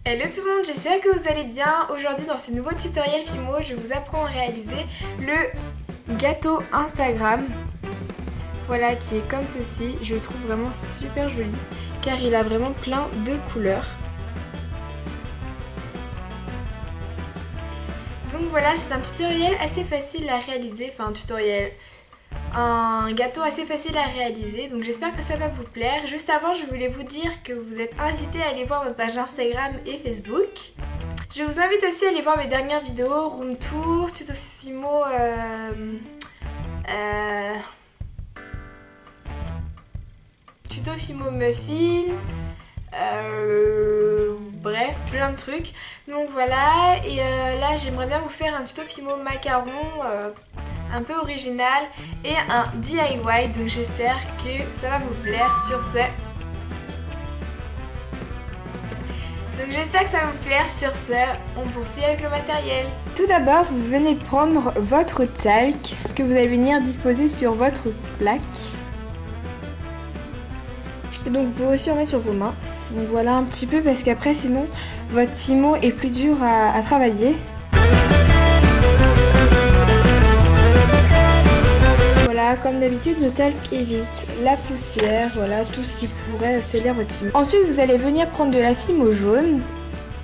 Hello tout le monde, j'espère que vous allez bien. Aujourd'hui dans ce nouveau tutoriel Fimo, je vous apprends à réaliser le gâteau Instagram. Voilà, qui est comme ceci. Je le trouve vraiment super joli car il a vraiment plein de couleurs. Donc voilà, c'est un tutoriel assez facile à réaliser, un gâteau assez facile à réaliser, donc j'espère que ça va vous plaire. Juste avant, je voulais vous dire que vous êtes invités à aller voir notre page Instagram et Facebook. Je vous invite aussi à aller voir mes dernières vidéos, room tour, tuto Fimo, tuto Fimo muffin, bref, plein de trucs. Donc voilà, et là j'aimerais bien vous faire un tuto Fimo macaron un peu original et un DIY, donc j'espère que ça va vous plaire. Sur ce, on poursuit avec le matériel. Tout d'abord, vous venez prendre votre talc que vous allez venir disposer sur votre plaque. Et donc vous pouvez aussi en mettre sur vos mains. Donc voilà un petit peu parce qu'après sinon votre Fimo est plus dur à travailler. Voilà, comme d'habitude, le talc évite la poussière, voilà, tout ce qui pourrait salir votre Fimo. Ensuite, vous allez venir prendre de la Fimo jaune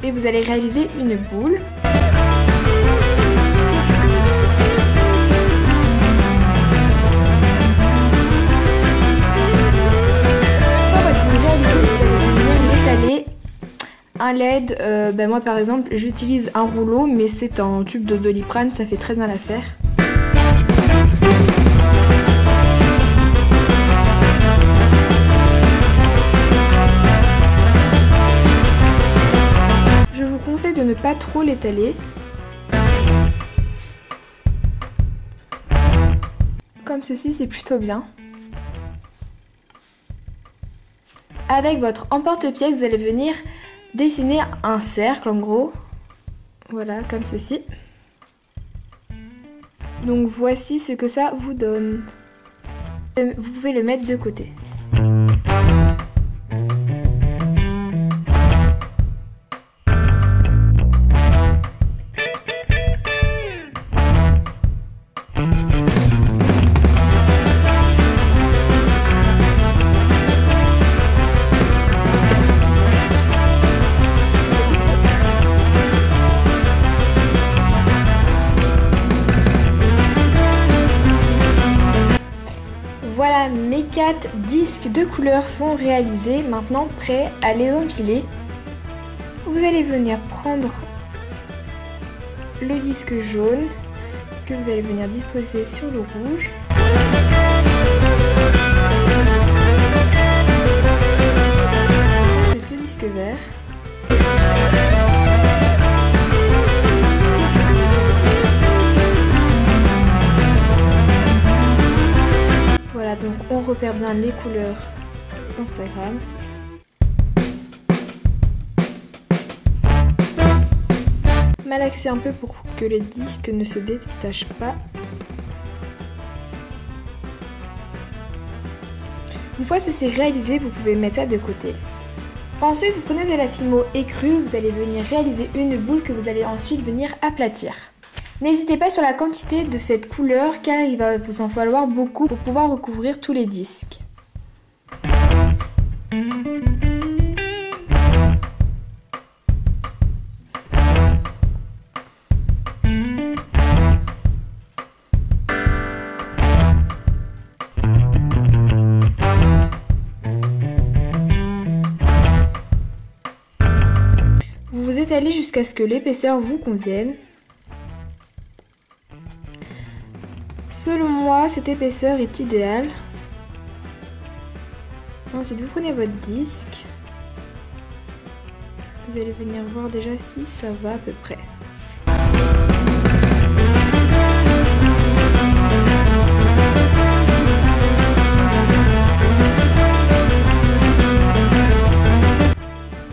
et vous allez réaliser une boule. Une fois votre boule réalisée, vous allez venir l'étaler. Un LED, moi par exemple, j'utilise un rouleau, mais c'est en tube de Doliprane, ça fait très bien l'affaire. Je vous conseille de ne pas trop l'étaler. Comme ceci, c'est plutôt bien. Avec votre emporte-pièce, vous allez venir dessiner un cercle en gros. Voilà, comme ceci. Donc voici ce que ça vous donne. Vous pouvez le mettre de côté. Voilà, mes 4 disques de couleurs sont réalisés, maintenant prêts à les empiler. Vous allez venir prendre le disque jaune que vous allez venir disposer sur le rouge. Ensuite le disque vert. Voilà, donc on repère bien les couleurs Instagram. Malaxer un peu pour que le disque ne se détache pas. Une fois ceci réalisé, vous pouvez mettre ça de côté. Ensuite, vous prenez de la Fimo écrue, vous allez venir réaliser une boule que vous allez ensuite venir aplatir. N'hésitez pas sur la quantité de cette couleur car il va vous en falloir beaucoup pour pouvoir recouvrir tous les disques. Vous vous étalez jusqu'à ce que l'épaisseur vous convienne. Selon moi, cette épaisseur est idéale. Ensuite, vous prenez votre disque. Vous allez venir voir déjà si ça va à peu près.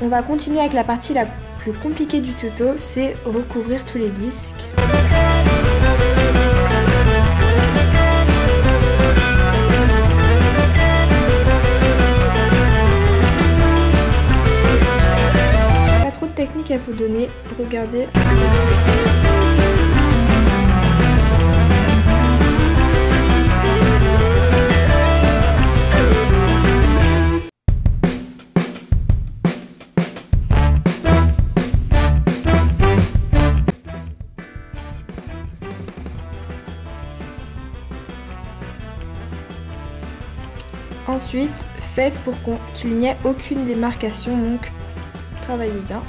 On va continuer avec la partie la plus compliquée du tuto, c'est recouvrir tous les disques. technique à vous donner. Regardez. Ensuite, faites pour qu'il n'y ait aucune démarcation, donc travaillez bien.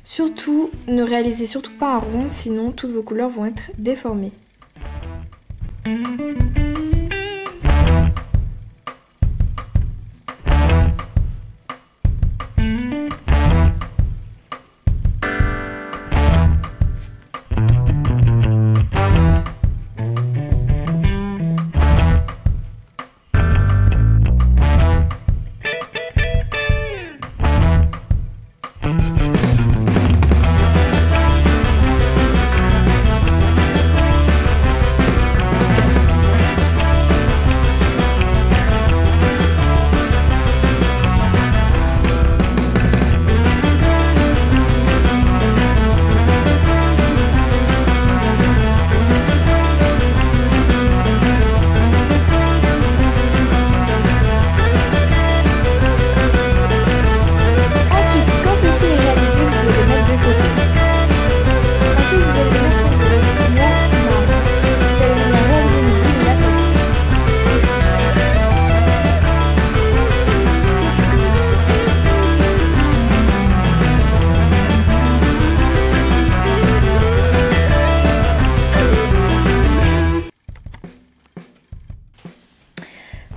Surtout, ne réalisez surtout pas un rond, sinon toutes vos couleurs vont être déformées.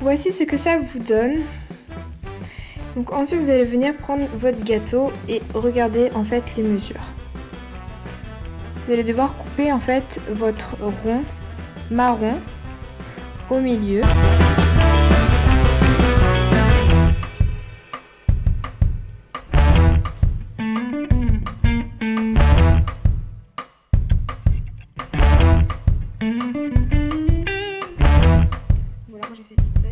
Voici ce que ça vous donne. Donc ensuite vous allez venir prendre votre gâteau et regarder en fait les mesures. Vous allez devoir couper en fait votre rond marron au milieu. Voilà, moi j'ai fait petite taille.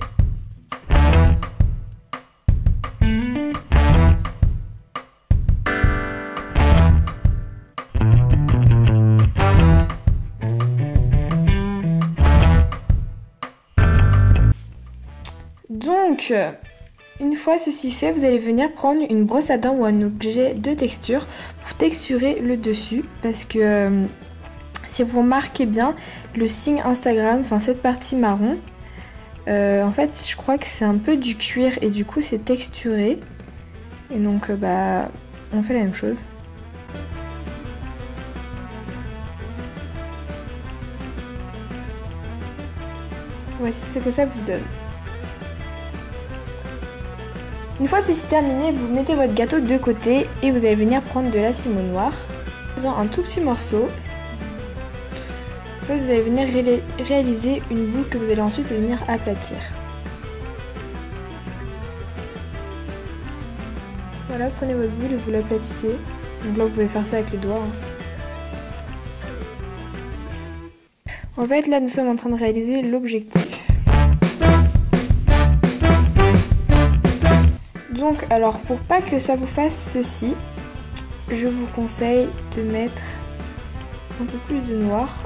Donc, une fois ceci fait, vous allez venir prendre une brosse à dents ou un objet de texture pour texturer le dessus. Parce que si vous remarquez bien, le signe Instagram, enfin cette partie marron, en fait je crois que c'est un peu du cuir et du coup c'est texturé. Et donc on fait la même chose. Voici ce que ça vous donne. Une fois ceci terminé, vous mettez votre gâteau de côté et vous allez venir prendre de la fimo noire. En faisant un tout petit morceau. Vous allez venir réaliser une boule que vous allez ensuite venir aplatir. Voilà, prenez votre boule et vous l'aplatissez. Donc là vous pouvez faire ça avec les doigts. En fait là nous sommes en train de réaliser l'objectif. Donc alors pour pas que ça vous fasse ceci, je vous conseille de mettre un peu plus de noir,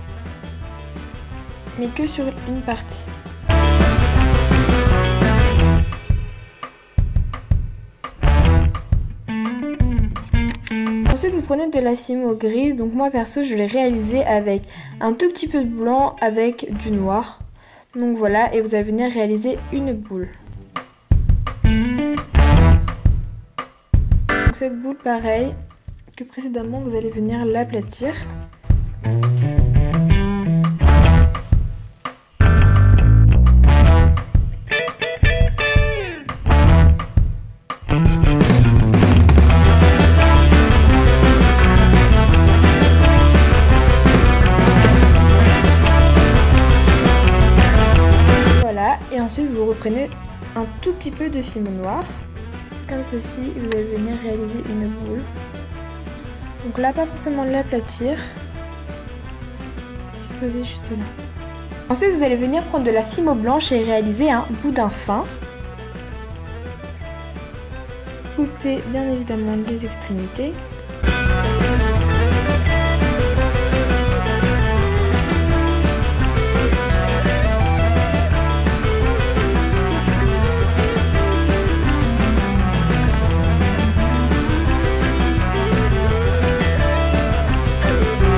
mais que sur une partie. Ensuite vous prenez de la fimo grise, donc moi perso je l'ai réalisé avec un tout petit peu de blanc avec du noir. Donc voilà, et vous allez venir réaliser une boule. Donc cette boule pareil que précédemment vous allez venir l'aplatir. Et ensuite vous reprenez un tout petit peu de fimo noir, comme ceci, vous allez venir réaliser une boule. Donc là pas forcément l'aplatir, se poser juste là. Ensuite vous allez venir prendre de la fimo blanche et réaliser un boudin fin. coupez bien évidemment les extrémités.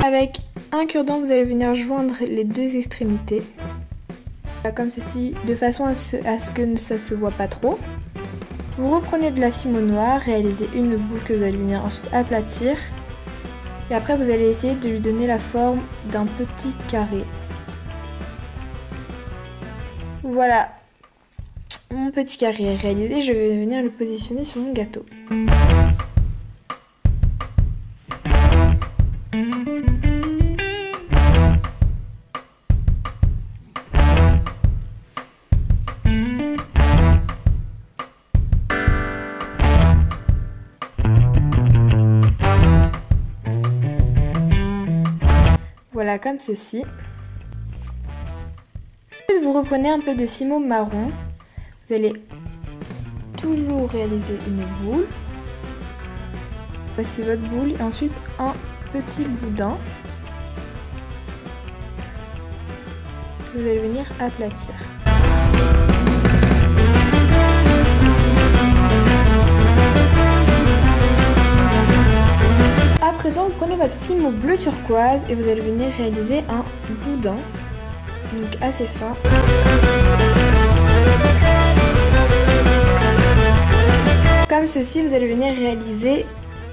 Avec un cure-dent, vous allez venir joindre les deux extrémités. Comme ceci, de façon à ce que ça se voit pas trop. Vous reprenez de la fimo noire, réalisez une boule que vous allez venir ensuite aplatir. Et après, vous allez essayer de lui donner la forme d'un petit carré. Voilà, mon petit carré est réalisé. Je vais venir le positionner sur mon gâteau. Voilà, comme ceci. Vous reprenez un peu de fimo marron. Vous allez toujours réaliser une boule. Voici votre boule et ensuite un petit boudin. Vous allez venir aplatir. À présent, vous prenez votre fimo bleu turquoise et vous allez venir réaliser un boudin, donc assez fin. Comme ceci, vous allez venir réaliser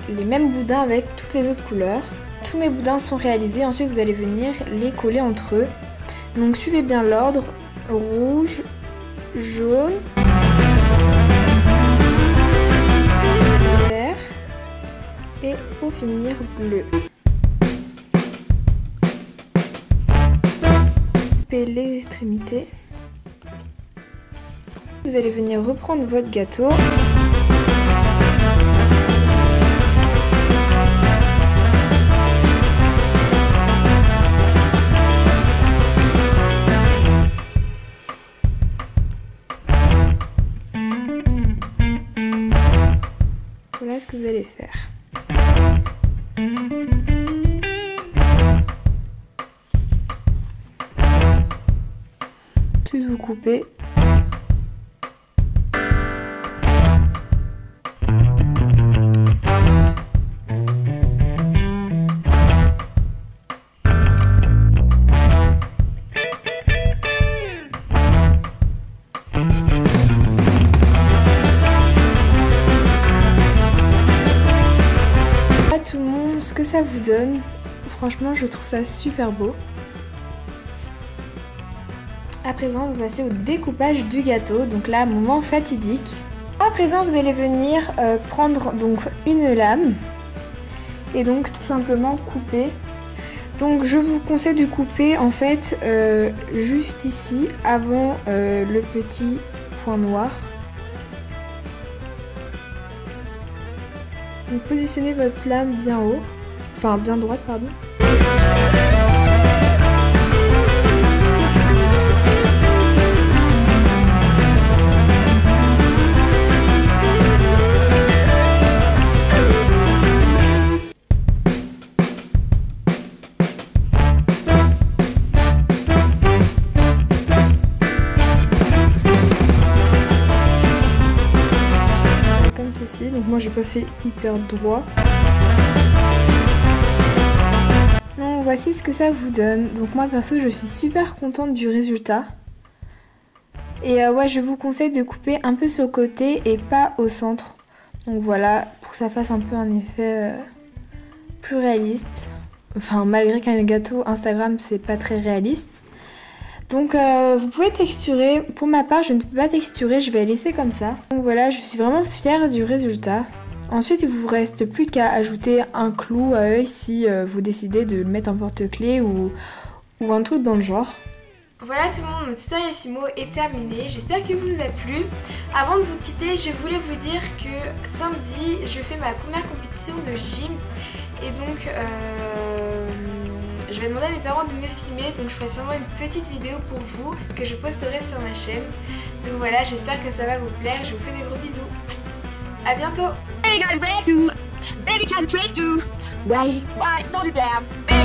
les mêmes boudins avec toutes les autres couleurs. Tous mes boudins sont réalisés, ensuite vous allez venir les coller entre eux. Donc suivez bien l'ordre, rouge, jaune, vert et pour finir bleu. Coupez les extrémités. Vous allez venir reprendre votre gâteau. Voilà ce que vous allez faire. Ensuite vous coupez. Ce que ça vous donne, franchement je trouve ça super beau. À présent on va passer au découpage du gâteau, donc là moment fatidique. À présent vous allez venir prendre donc une lame et donc tout simplement couper. Donc je vous conseille de couper en fait juste ici avant le petit point noir. Donc positionnez votre lame bien haut, enfin bien droite pardon. Donc moi j'ai pas fait hyper droit. Donc voici ce que ça vous donne. Donc moi perso je suis super contente du résultat. Et ouais, je vous conseille de couper un peu sur le côté et pas au centre. Donc voilà, pour que ça fasse un peu un effet plus réaliste. Enfin malgré qu'un gâteau Instagram c'est pas très réaliste. Donc vous pouvez texturer. Pour ma part je ne peux pas texturer, je vais laisser comme ça. Donc voilà, je suis vraiment fière du résultat. Ensuite il vous reste plus qu'à ajouter un clou à œil si vous décidez de le mettre en porte-clés ou un truc dans le genre. Voilà tout le monde, mon tutoriel Fimo est terminé, j'espère qu'il vous a plu. Avant de vous quitter, je voulais vous dire que samedi je fais ma première compétition de gym. Et donc je vais demander à mes parents de me filmer, donc je ferai sûrement une petite vidéo pour vous que je posterai sur ma chaîne. Donc voilà, j'espère que ça va vous plaire, je vous fais des gros bisous. À bientôt. Baby got a break too. Baby got a trick too. Why? Don't you blame?